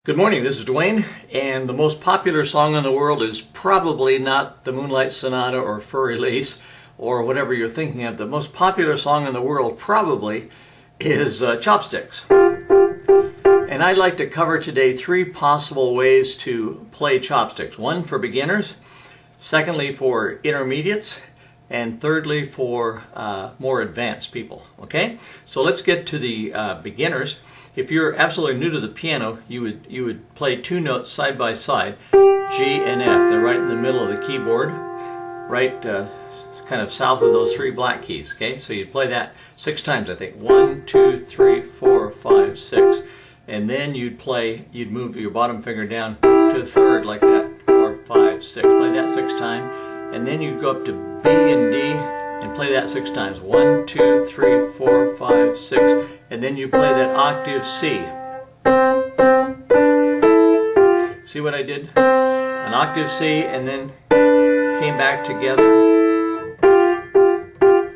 Good morning, this is Dwayne, and the most popular song in the world is probably not the Moonlight Sonata or Furry Lace or whatever you're thinking of. The most popular song in the world probably is Chopsticks. And I'd like to cover today three possible ways to play chopsticks. One for beginners, secondly for intermediates, and thirdly for more advanced people. Okay, so let's get to the beginners. If you're absolutely new to the piano, you would play two notes side by side, G and F. They're right in the middle of the keyboard, right kind of south of those three black keys. Okay, so you'd play that 6 times, I think. 1, 2, 3, 4, 5, 6, and then you'd move your bottom finger down to the third like that. 4, 5, 6. Play that 6 times, and then you'd go up to B and D and play that 6 times. 1, 2, 3, 4, 5, 6. And then you play that octave C. See what I did? An octave C, and then came back together.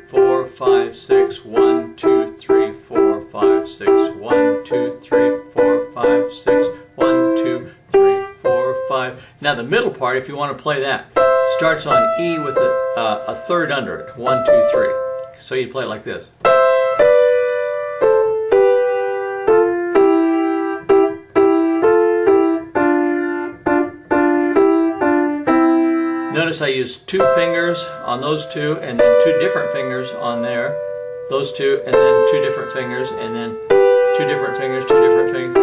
4, 5, 6, 1, 2, 3, 4, 5, 6, 1, 2, 3, 4, 5, 6, 1, 2, 3, 4, 5. Now the middle part, if you want to play that, starts on E with a third under it. 1, 2, 3. So you play it like this. Notice I use 2 fingers on those two, and then 2 different fingers on there, those 2, and then 2 different fingers, and then 2 different fingers, 2 different fingers.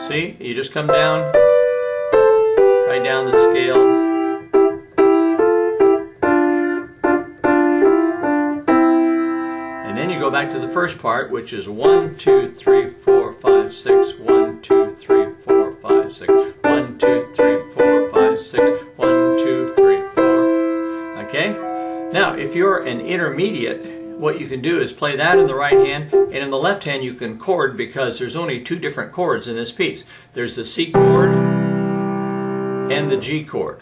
See, you just come down, right down the scale. And then you go back to the first part, which is 1, 2, 3, 4, 5, 6, 1, 2, 3, 4, 5, 6, 1, 2, 3, 4, 5, 6, 1, 2, 3, 4. Okay? Now, if you're an intermediate, what you can do is play that in the right hand, and in the left hand you can chord, because there's only 2 different chords in this piece. There's the C chord and the G chord.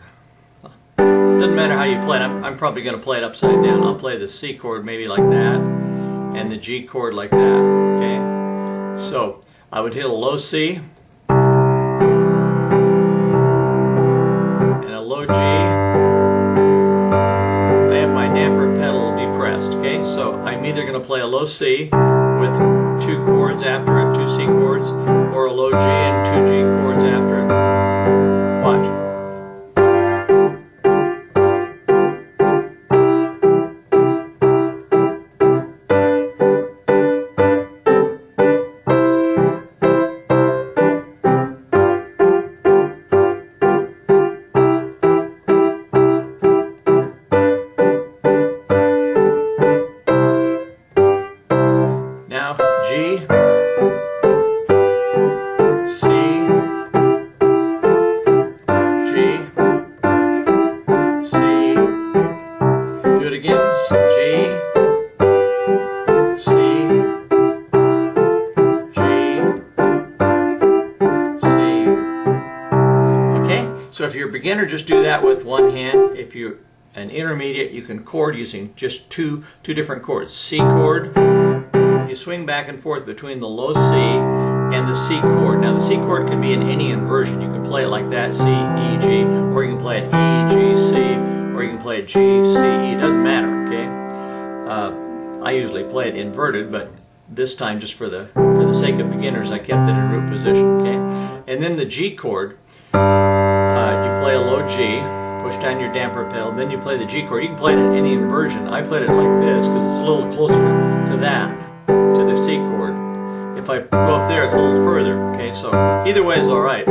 Doesn't matter how you play it. I'm probably going to play it upside down. I'll play the C chord maybe like that, and the G chord like that. Okay? So I would hit a low C and a low G. I have my damper pedal depressed. Okay, so I'm either going to play a low C with 2 chords after it, 2 C chords, or a low G and 2 G chords after it. Watch. Now G, C, G, C. Do it again. G, C, G, C. Okay? So if you're a beginner, just do that with one hand. If you're an intermediate, you can chord using just two different chords. C chord. You swing back and forth between the low C and the C chord. Now the C chord can be in any inversion. You can play it like that, C, E, G, or you can play it E, G, C, or you can play it G, C, E. It doesn't matter, okay? I usually play it inverted, but this time, just for the sake of beginners, I kept it in root position, okay? And then the G chord, you play a low G, push down your damper pedal, then you play the G chord. You can play it in any inversion. I played it like this because it's a little closer to that, to the C chord. If I go up there, it's a little further. Okay, so either way is alright.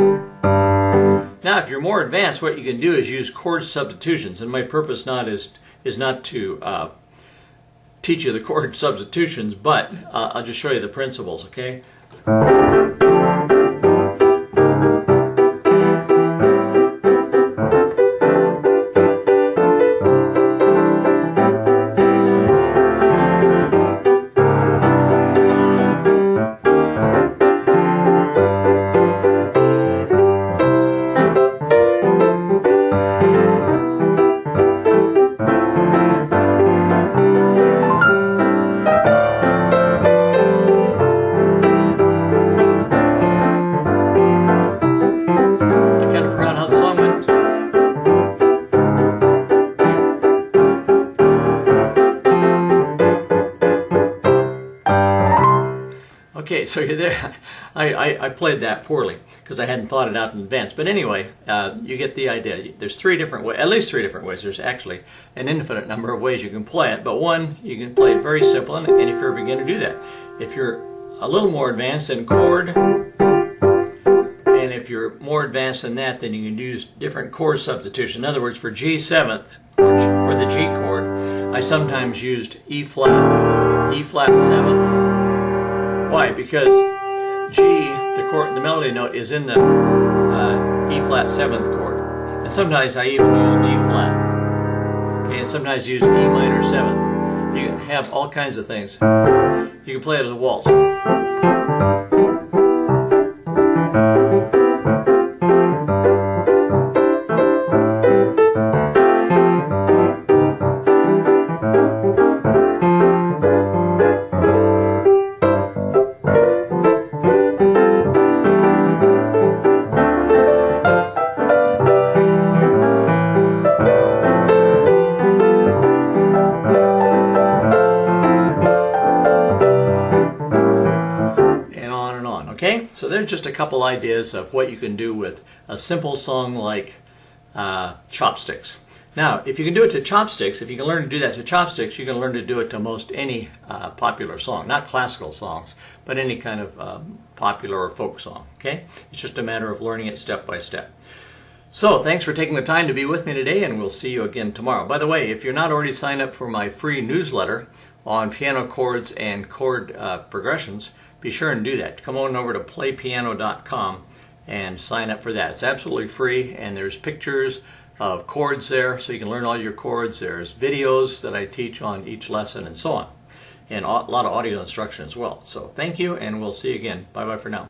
Now, if you're more advanced, what you can do is use chord substitutions, and my purpose is not to teach you the chord substitutions, but I'll just show you the principles, okay? Okay, so you're there. I played that poorly because I hadn't thought it out in advance. But anyway, you get the idea. There's three different ways, at least three different ways. There's actually an infinite number of ways you can play it. But one, you can play it very simple, and if you're a beginner, do that. If you're a little more advanced, then chord. And if you're more advanced than that, then you can use different chord substitution. In other words, for G7th, for the G chord, I sometimes used E flat 7th. Why? Because G, the melody note, is in the E flat 7th chord. And sometimes I even use D flat. Okay, and sometimes use E minor 7th. You can have all kinds of things. You can play it as a waltz. Okay, so there's just a couple ideas of what you can do with a simple song like Chopsticks. Now, if you can do it to Chopsticks, if you can learn to do that to Chopsticks, you can learn to do it to most any popular song. Not classical songs, but any kind of popular or folk song. Okay, it's just a matter of learning it step by step. So, thanks for taking the time to be with me today, and we'll see you again tomorrow. By the way, if you're not already signed up for my free newsletter on piano chords and chord progressions, be sure and do that. Come on over to playpiano.com and sign up for that. It's absolutely free, and there's pictures of chords there so you can learn all your chords. There's videos that I teach on each lesson and so on, and a lot of audio instruction as well. So thank you, and we'll see you again. Bye-bye for now.